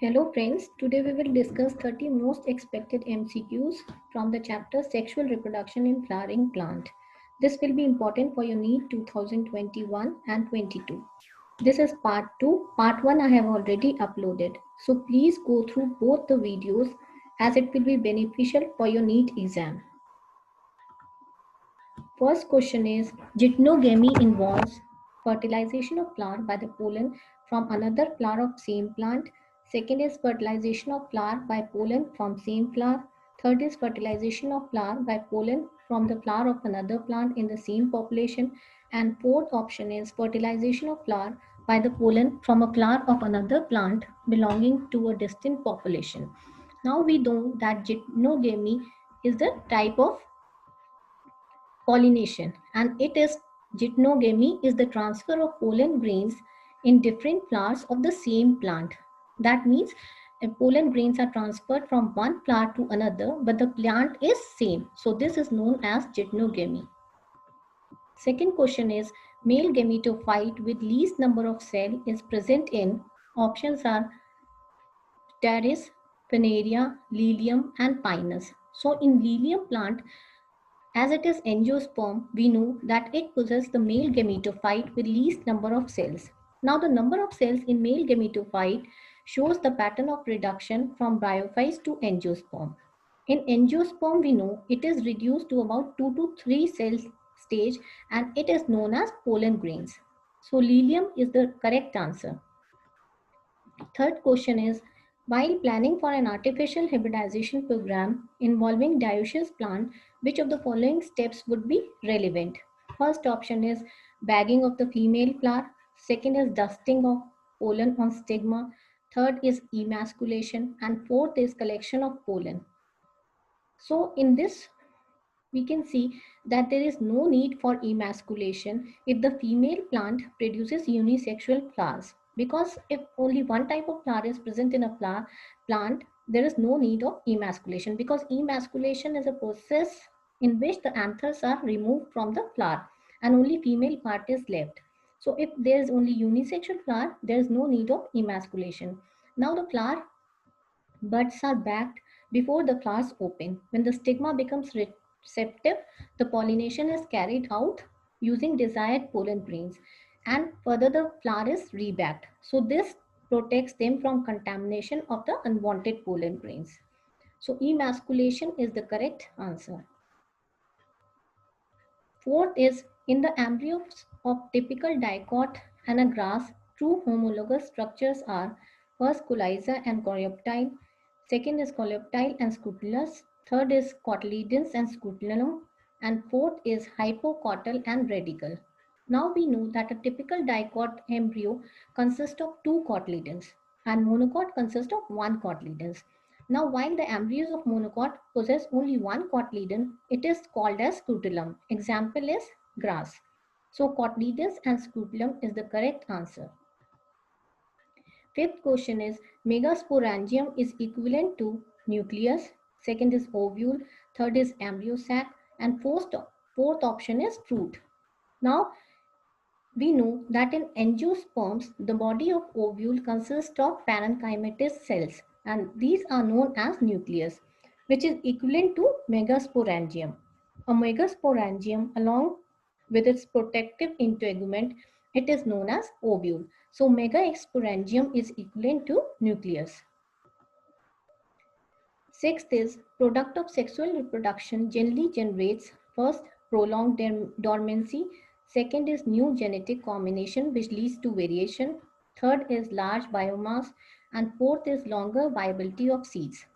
Hello friends, today we will discuss 30 most expected MCQs from the chapter Sexual Reproduction in Flowering Plant. This will be important for your NEET 2021 and 22. This is part 2. Part 1 I have already uploaded. So please go through both the videos as it will be beneficial for your NEET exam. First question is, geitonogamy involves fertilization of flower by the pollen from another flower of same plant. Second is fertilization of flower by pollen from same flower. Third is fertilization of flower by pollen from the flower of another plant in the same population. And fourth option is fertilization of flower by the pollen from a flower of another plant belonging to a distinct population. Now we know that geitonogamy is the type of pollination, and it is geitonogamy is the transfer of pollen grains in different flowers of the same plant. That means pollen grains are transferred from one flower to another, but the plant is same. So this is known as geitonogamy. Second question is, male gametophyte with least number of cell is present in, options are Pteris, Veneria, Lilium and Pinus. So in Lilium plant, as it is angiosperm, we know that it possesses the male gametophyte with least number of cells. Now the number of cells in male gametophyte shows the pattern of reduction from bryophytes to angiosperm. In angiosperm, we know it is reduced to about 2 to 3 cells stage and it is known as pollen grains. So Lilium is the correct answer. Third question is, while planning for an artificial hybridization program involving dioecious plant, which of the following steps would be relevant? First option is bagging of the female flower. Second is dusting of pollen on stigma. Third is emasculation. And fourth is collection of pollen. So in this, we can see that there is no need for emasculation if the female plant produces unisexual flowers, because if only one type of flower is present in a plant, there is no need of emasculation, because emasculation is a process in which the anthers are removed from the flower and only female part is left. So if there is only unisexual flower, there is no need of emasculation. Now the flower buds are backed before the flowers open. When the stigma becomes receptive, the pollination is carried out using desired pollen grains, and further the flower is rebacked. So this protects them from contamination of the unwanted pollen grains. So emasculation is the correct answer. Fourth is, in the embryos of typical dicot and a grass, true homologous structures are first coryza and coleoptile, second is coleoptile and scutellus, third is cotyledons and scutellum, and fourth is hypocotyl and radicle. Now we know that a typical dicot embryo consists of two cotyledons and monocot consists of one cotyledons. Now, while the embryos of monocot possess only one cotyledon, it is called as scutellum. Example is grass. So, cotyledons and scutellum is the correct answer. Fifth question is, megasporangium is equivalent to nucleus, second is ovule, third is embryo sac, and fourth option is fruit. Now, we know that in angiosperms, the body of ovule consists of parenchymatous cells, and these are known as nucleus, which is equivalent to megasporangium. A megasporangium, along with its protective integument, it is known as ovule. So megasporangium is equivalent to nucleus. Sixth is, product of sexual reproduction generally generates first prolonged dormancy, second is new genetic combination which leads to variation, third is large biomass, and fourth is longer viability of seeds.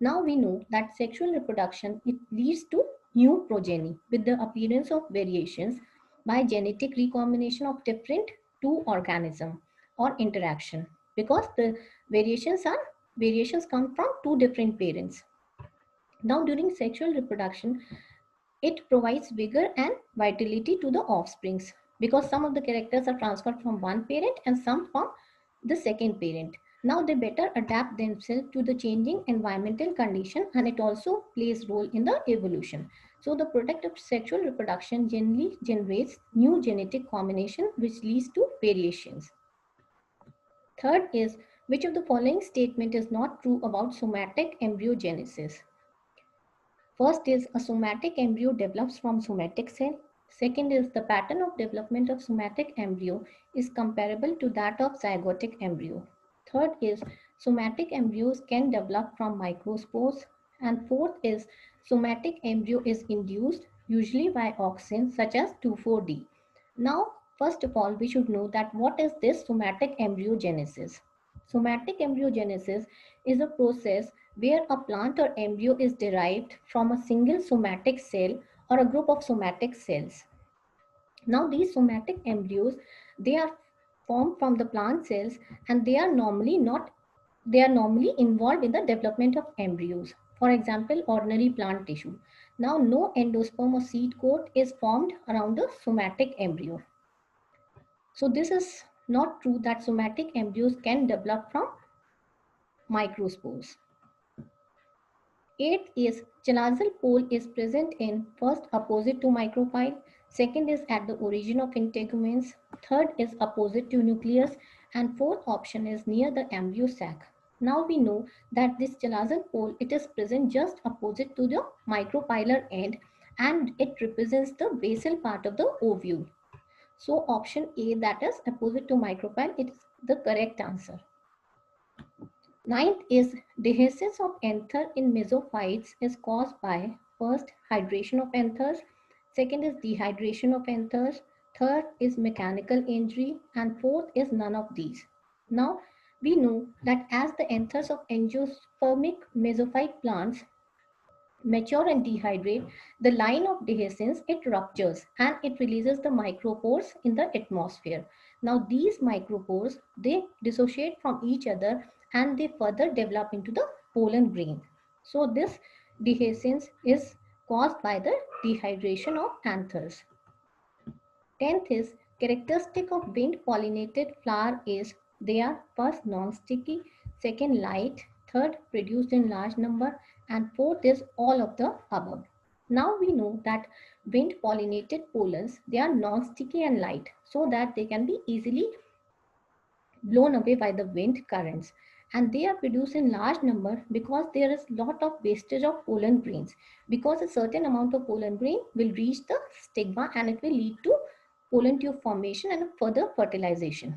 Now we know that sexual reproduction, it leads to new progeny with the appearance of variations by genetic recombination of different two organisms or interaction, because the variations come from two different parents. Now during sexual reproduction, it provides vigor and vitality to the offsprings, because some of the characters are transferred from one parent and some from the second parent. Now they better adapt themselves to the changing environmental condition, and it also plays role in the evolution. So the product of sexual reproduction generally generates new genetic combination which leads to variations. Third is, Which of the following statement is not true about somatic embryogenesis? First is a somatic embryo develops from somatic cell. Second is the pattern of development of somatic embryo is comparable to that of zygotic embryo. Third is somatic embryos can develop from microspores. And fourth is somatic embryo is induced usually by auxin such as 2,4-D. Now, first of all, we should know that what is this somatic embryogenesis? Somatic embryogenesis is a process where a plant or embryo is derived from a single somatic cell or a group of somatic cells. Now these somatic embryos, they are formed from the plant cells, and they are normally involved in the development of embryos. For example, ordinary plant tissue. Now no endosperm or seed coat is formed around the somatic embryo. So this is not true that somatic embryos can develop from microspores. Eighth is chalazal pole is present in first opposite to micropyle, second is at the origin of integuments, third is opposite to nucleus, and fourth option is near the embryo sac. Now we know that this chalazal pole, it is present just opposite to the micropylar end, and it represents the basal part of the ovule. So option A, that is opposite to micropyle, it is the correct answer. Ninth is dehiscence of anther in mesophytes is caused by first hydration of anthers, second is dehydration of anthers, third is mechanical injury, and fourth is none of these. Now we know that as the anthers of angiospermic mesophyte plants mature and dehydrate, the line of dehiscence, it ruptures and it releases the micropores in the atmosphere. Now these micropores, they dissociate from each other and they further develop into the pollen grain. So this dehiscence is caused by the dehydration of anthers. 10th is characteristic of wind pollinated flower is they are first non-sticky, second light, third produced in large number, and fourth is all of the above. Now we know that wind pollinated pollens, they are non-sticky and light so that they can be easily blown away by the wind currents, and they are produced in large number because there is lot of wastage of pollen grains, because a certain amount of pollen grain will reach the stigma and it will lead to pollen tube formation and further fertilization.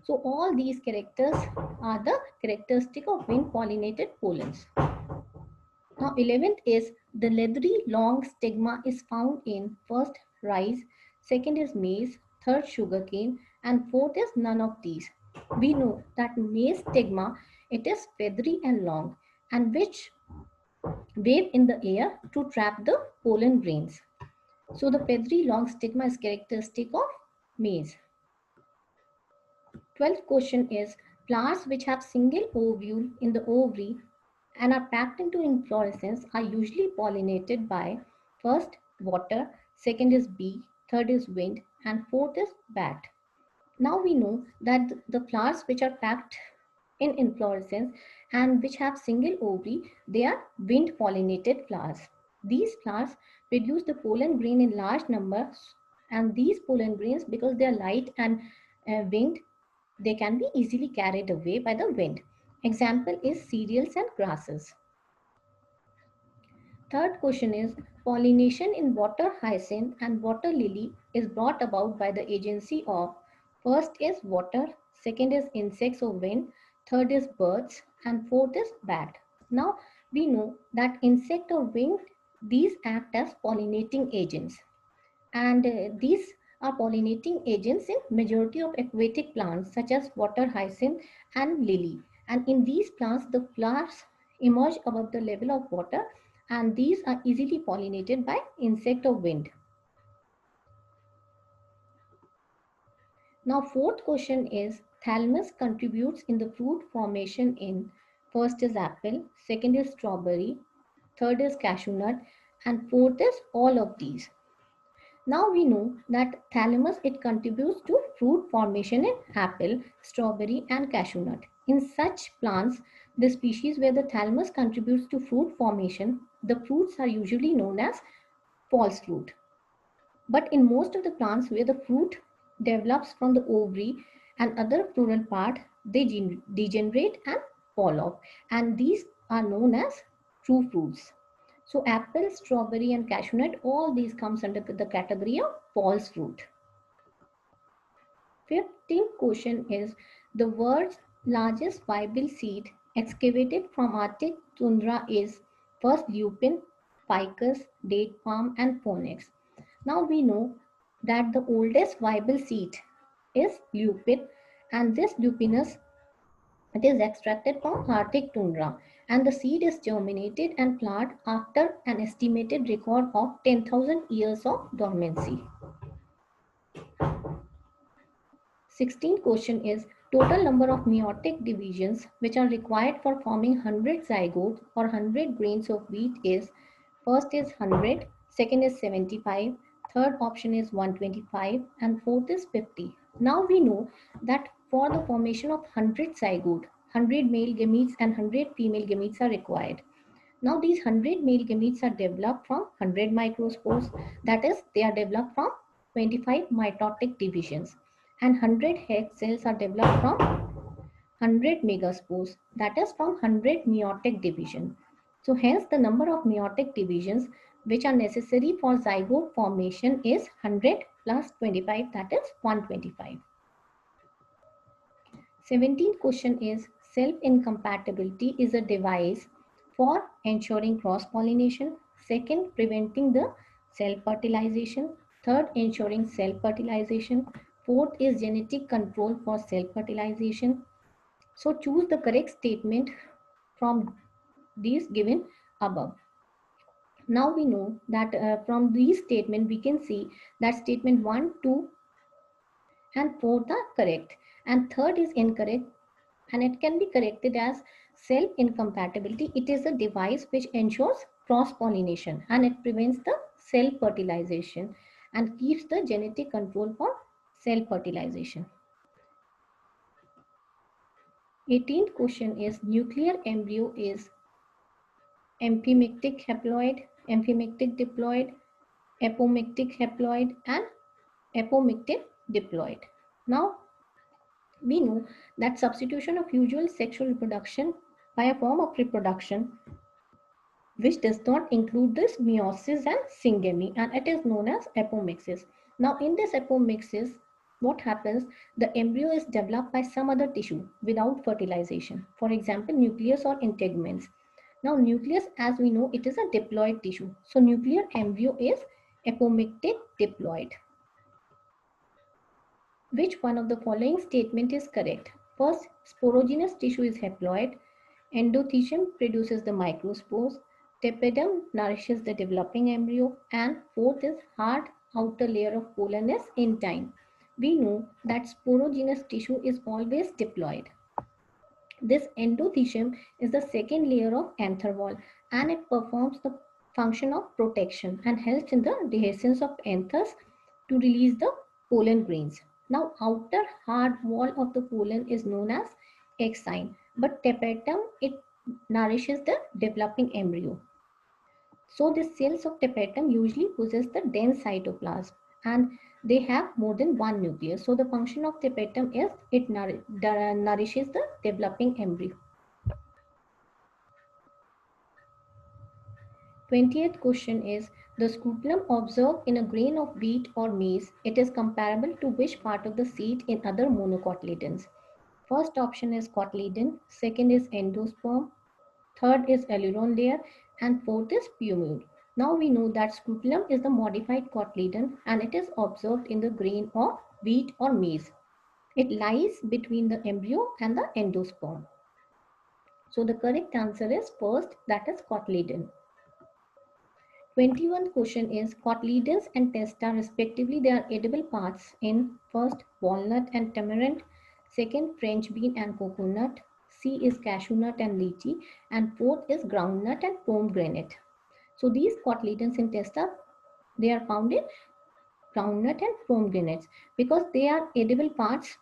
So all these characters are the characteristic of wind pollinated pollens. Now 11th is the leathery long stigma is found in first rice, second is maize, third sugarcane, and fourth is none of these. We know that maize stigma, it is feathery and long and which wave in the air to trap the pollen grains. So the feathery long stigma is characteristic of maize. 12th question is plants which have single ovule in the ovary and are packed into inflorescence are usually pollinated by first water, second is bee, third is wind, and fourth is bat. Now we know that the flowers which are packed in inflorescence and which have single ovary, they are wind pollinated flowers. These flowers produce the pollen grain in large numbers, and these pollen grains, because they are light and winged, they can be easily carried away by the wind. Example is cereals and grasses. Third question is pollination in water hyacinth and water lily is brought about by the agency of first is water, second is insects or wind, third is birds, and fourth is bat. Now we know that insect or wind, these act as pollinating agents, and these are pollinating agents in majority of aquatic plants such as water hyacinth and lily, and in these plants the flowers emerge above the level of water and these are easily pollinated by insect or wind. Now fourth question is thalamus contributes in the fruit formation in first is apple, second is strawberry, third is cashew nut, and fourth is all of these. Now we know that thalamus, it contributes to fruit formation in apple, strawberry, and cashew nut. In such plants, the species where the thalamus contributes to fruit formation, the fruits are usually known as false fruit. But in most of the plants where the fruit develops from the ovary and other floral part, they degenerate and fall off, and these are known as true fruits. So apple, strawberry and cashew nut, all these comes under the category of false fruit. 15th question is, the world's largest viable seed excavated from Arctic tundra is first lupin, ficus, date palm and phoenix. Now we know that the oldest viable seed is lupin, and this lupinus, it is extracted from Arctic tundra, and the seed is germinated and planted after an estimated record of 10,000 years of dormancy. 16th question is, total number of meiotic divisions which are required for forming 100 zygote or 100 grains of wheat is, first is 100, second is 75, third option is 125 and fourth is 50. Now we know that for the formation of 100 zygote, 100 male gametes and 100 female gametes are required. Now these 100 male gametes are developed from 100 microspores, that is, they are developed from 25 mitotic divisions, and 100 egg cells are developed from 100 megaspores, that is from 100 meiotic division. So hence the number of meiotic divisions which are necessary for zygote formation is 100 plus 25, that is 125. 17th question is, self-incompatibility is a device for ensuring cross-pollination, second, preventing the self-fertilization, third, ensuring self-fertilization, fourth is genetic control for self-fertilization. So choose the correct statement from these given above. Now we know that from these statements we can see that statement 1, 2 and 4 are correct and third is incorrect, and it can be corrected as self-incompatibility. It is a device which ensures cross-pollination and it prevents the self-fertilization and keeps the genetic control for self-fertilization. 18th question is, nuclear embryo is amphimictic haploid, amphimictic diploid, apomictic haploid and apomictic diploid. Now we know that substitution of usual sexual reproduction by a form of reproduction which does not include this meiosis and syngamy, and it is known as apomixis. Now in this apomixis, what happens, the embryo is developed by some other tissue without fertilization, for example nucleus or integuments. Now nucleus, as we know, it is a diploid tissue, so nuclear embryo is apomictic diploid. Which one of the following statement is correct? First, sporogenous tissue is haploid, endothecium produces the microspores, tapetum nourishes the developing embryo, and fourth is hard outer layer of pollen is intine. We know that sporogenous tissue is always diploid. This endothecium is the second layer of anther wall and it performs the function of protection and helps in the dehiscence of anthers to release the pollen grains. Now outer hard wall of the pollen is known as exine, but tapetum, it nourishes the developing embryo. So the cells of tapetum usually possess the dense cytoplasm and they have more than one nucleus. So the function of tapetum is it nourishes the developing embryo. 20th question is, the scutellum observed in a grain of wheat or maize, it is comparable to which part of the seed in other monocotyledons? First option is cotyledon, second is endosperm, third is aileron layer, and fourth is plumule. Now we know that scutellum is the modified cotyledon and it is observed in the grain of wheat or maize. It lies between the embryo and the endosperm. So the correct answer is first, that is cotyledon. 21st question is, cotyledons and testa respectively, they are edible parts in first walnut and tamarind, second French bean and coconut, C is cashew nut and lychee, and fourth is groundnut and pomegranate. So these cotyledons and testa, they are found in groundnut and pomegranates because they are edible parts,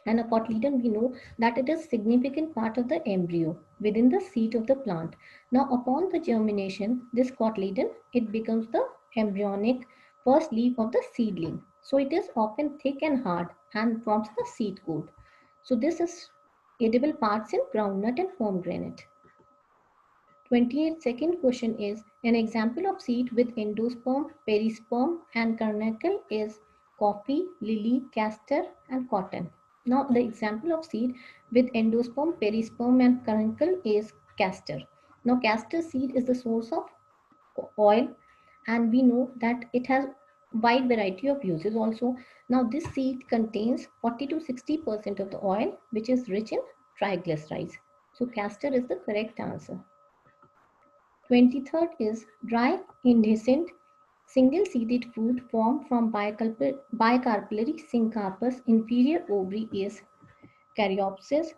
and a cotyledon, we know that it is significant part of the embryo within the seed of the plant. Now upon the germination, this cotyledon, it becomes the embryonic first leaf of the seedling. So it is often thick and hard and forms the seed coat. So this is edible parts in groundnut and pomegranate. 28th second question is an example of seed with endosperm, perisperm and caruncle is coffee, lily, castor and cotton. Now the example of seed with endosperm, perisperm and caruncle is castor. Now castor seed is the source of oil and we know that it has wide variety of uses also. Now this seed contains 40 to 60% of the oil which is rich in triglycerides. So castor is the correct answer. 23rd is dry indehiscent single seeded fruit formed from bicarpellary syncarpus inferior ovary is Caryopsis,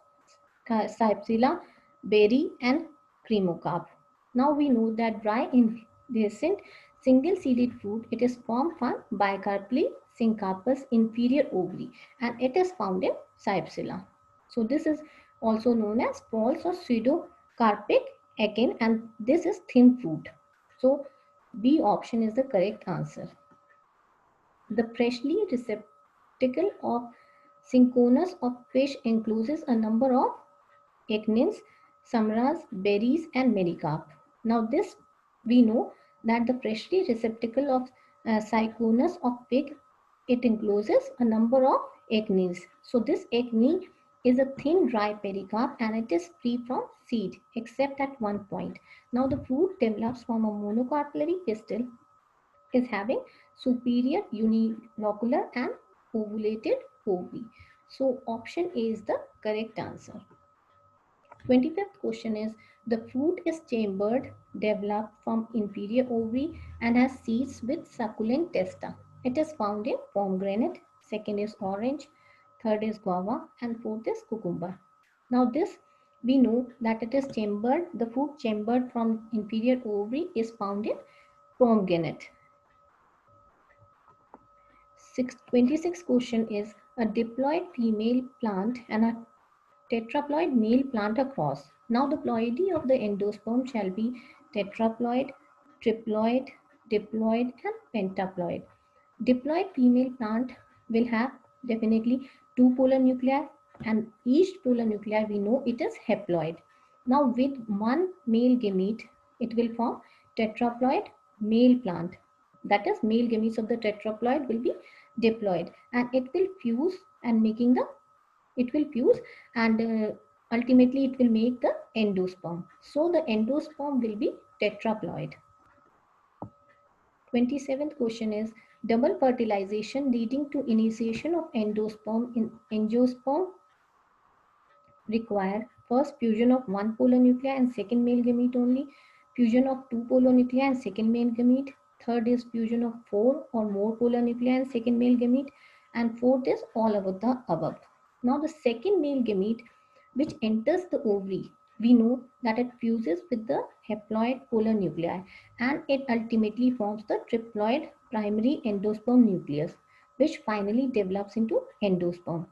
Cypsilla, berry and cremocarp. Now we know that dry indehiscent single seeded fruit it is formed from bicarpellary syncarpus inferior ovary and it is found in Cypsilla. So this is also known as false or pseudocarpic achene and this is thin fruit. So B option is the correct answer. The freshly receptacle of Synchronous of fish encloses a number of achnins, samras, berries and mericarp. Now this we know that the freshly receptacle of Synchronous of pig it encloses a number of achnins. So this acne is a thin dry pericarp and it is free from seed except at one point. Now the fruit develops from a monocarpellary pistil is having superior unilocular and ovulated ovary. So option A is the correct answer. 25th question is the fruit is chambered, developed from inferior ovary and has seeds with succulent testa. It is found in pomegranate, second is orange, third is guava and fourth is cucumber. Now this we know that it is chambered, the fruit chambered from inferior ovary is found in pomegranate. 26th question is a diploid female plant and a tetraploid male plant are crossed. Now the ploidy of the endosperm shall be tetraploid, triploid, diploid and pentaploid. Diploid female plant will have definitely two polar nuclei and each polar nuclei we know it is haploid. Now with one male gamete it will form tetraploid male plant. That is male gametes of the tetraploid will be diploid and it will fuse and making the it will fuse and ultimately it will make the endosperm. So the endosperm will be tetraploid. 27th question is double fertilization leading to initiation of endosperm in angiosperm require first fusion of one polar nuclei and second male gamete only, fusion of two polar nuclei and second male gamete, third is fusion of four or more polar nuclei and second male gamete, and fourth is all of the above. Now the second male gamete which enters the ovary, we know that it fuses with the haploid polar nuclei and it ultimately forms the triploid primary endosperm nucleus which finally develops into endosperm.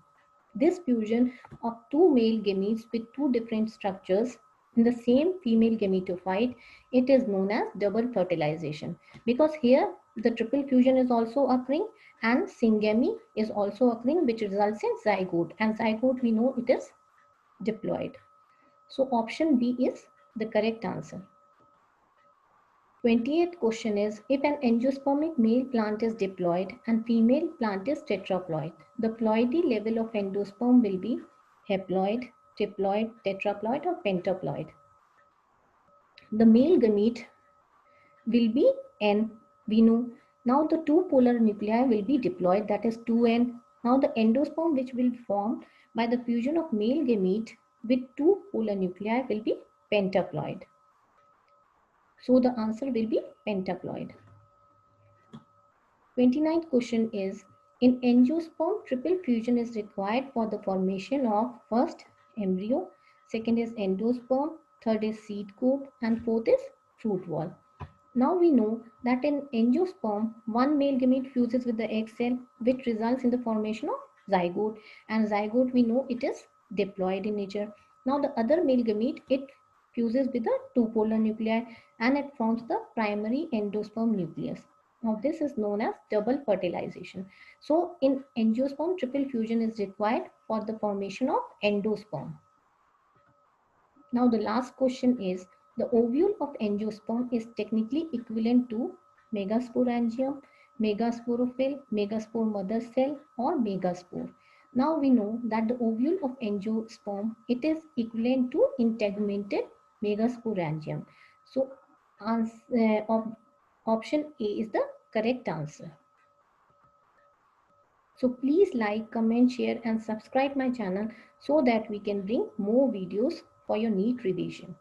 This fusion of two male gametes with two different structures in the same female gametophyte, it is known as double fertilization because here the triple fusion is also occurring and syngamy is also occurring which results in zygote and zygote we know it is diploid. So option B is the correct answer. 28th question is if an angiospermic male plant is diploid and female plant is tetraploid, the ploidy level of endosperm will be haploid, triploid, tetraploid or pentaploid. The male gamete will be N, we know. Now the two polar nuclei will be diploid that is 2N. Now the endosperm which will form by the fusion of male gamete with two polar nuclei will be pentaploid. So the answer will be pentaploid. 29th question is in angiosperm triple fusion is required for the formation of first embryo, second is endosperm, third is seed coat and fourth is fruit wall. Now we know that in angiosperm one male gamete fuses with the egg cell which results in the formation of zygote and zygote we know it is diploid in nature. Now the other male gamete it fuses with the two polar nuclei and it forms the primary endosperm nucleus. Now this is known as double fertilization. So in angiosperm, triple fusion is required for the formation of endosperm. Now the last question is, the ovule of angiosperm is technically equivalent to megasporangium, megasporophyll, megaspore mother cell, or megaspore. Now we know that the ovule of angiosperm, it is equivalent to integumented megasporangium. So option A is the correct answer. So please like, comment, share and subscribe my channel so that we can bring more videos for your NEET revision.